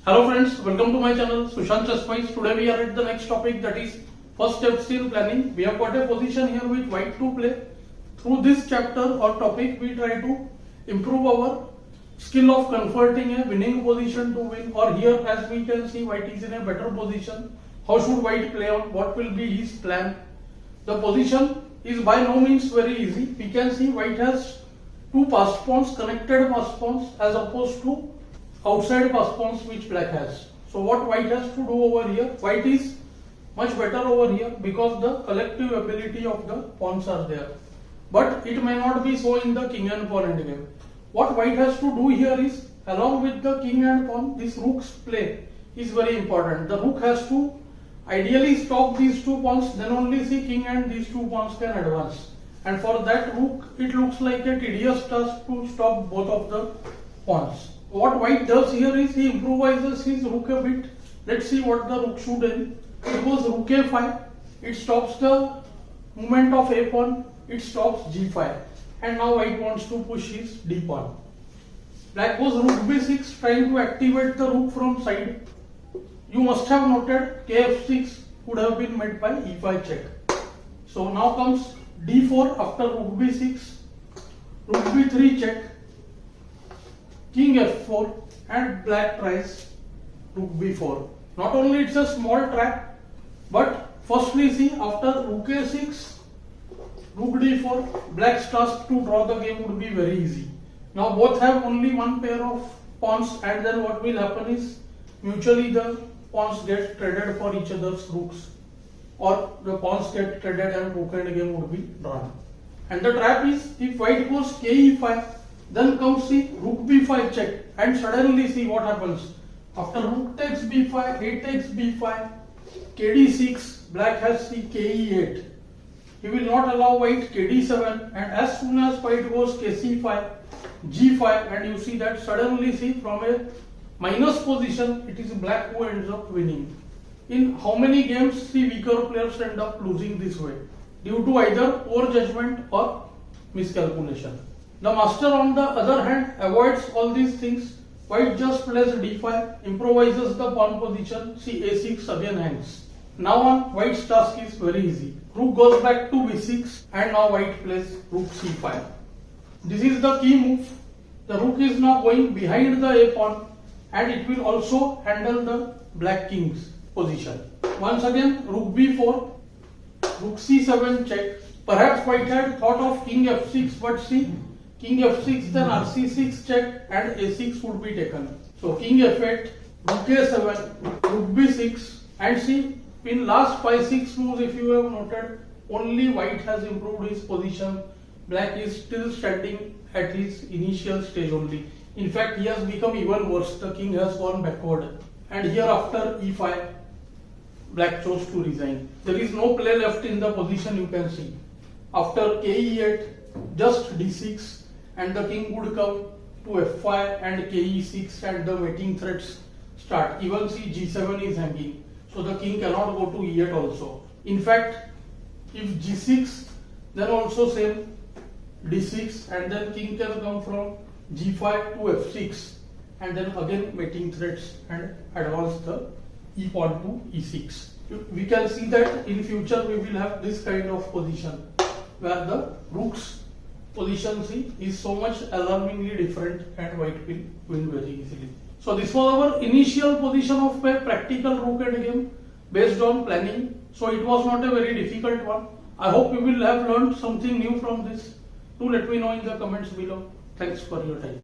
Hello friends, welcome to my channel Sushant. Today we are at the next topic, that is first step in planning. We have got a position here with white to play. Through this chapter or topic we try to improve our skill of converting a winning position to win, or here as we can see white is in a better position. How should white play on? What will be his plan? The position is by no means very easy. We can see white has two passed pawns, connected passed pawns, as opposed to outside passed pawns which black has. So what white has to do over here, white is much better over here because the collective ability of the pawns are there. But it may not be so in the king and pawn endgame. What white has to do here is, along with the king and pawn, this rook's play is very important. The rook has to ideally stop these two pawns, then only see king and these two pawns can advance. And for that rook, it looks like a tedious task to stop both of the pawns. What white does here is he improvises his rook a bit. Let's see what the rook should do. It goes rook a5. It stops the movement of a pawn. It stops g5. And now white wants to push his d pawn. Black goes rook b6, trying to activate the rook from side. You must have noted kf6 would have been met by e5 check. So now comes d4 after rook b6, rook b3 check, king f4, and black tries rook b4. Not only it's a small trap, but firstly see after rook a6, rook d4, black's task to draw the game would be very easy. Now both have only one pair of pawns, and then what will happen is mutually the pawns get traded for each other's rooks, or the pawns get traded and rook endgame would be drawn. And the trap is, if white goes ke5, then comes see rook b5 check, and suddenly see what happens. After rook takes b5, a takes b5, kd6, black has see ke8. He will not allow white kd7, and as soon as white goes kc5, g5, and you see that suddenly see from a minus position it is black who ends up winning. In how many games the weaker players end up losing this way? Due to either poor judgment or miscalculation. The master on the other hand avoids all these things. White just plays d5, improvises the pawn position, see a6 again hangs. Now on, white's task is very easy. Rook goes back to b6, and now white plays rook c5. This is the key move. The rook is now going behind the a pawn, and it will also handle the black king's position. Once again rook b4, rook c7 check. Perhaps white had thought of king f6, but see king f6, then rc6 check, and a6 would be taken. So king f8, rook a7, rook b6, and see in last 5-6 moves, if you have noted, only white has improved his position. Black is still standing at his initial stage only. In fact, he has become even worse. The king has gone backward. And here after e5, black chose to resign. There is no play left in the position, you can see. After ke8, just d6, and the king would come to f5 and ke6, and the waiting threats start. Even see g7 is hanging. So the king cannot go to e8 also. In fact, if g6, then also same d6, and then king can come from g5 to f6, and then again waiting threats and advance the e pawn to e6. We can see that in future we will have this kind of position where the rook's position is so much alarmingly different, and white will win very easily. So this was our initial position of a practical rook endgame based on planning. So it was not a very difficult one. I hope you will have learned something new from this. Do let me know in the comments below. Thanks for your time.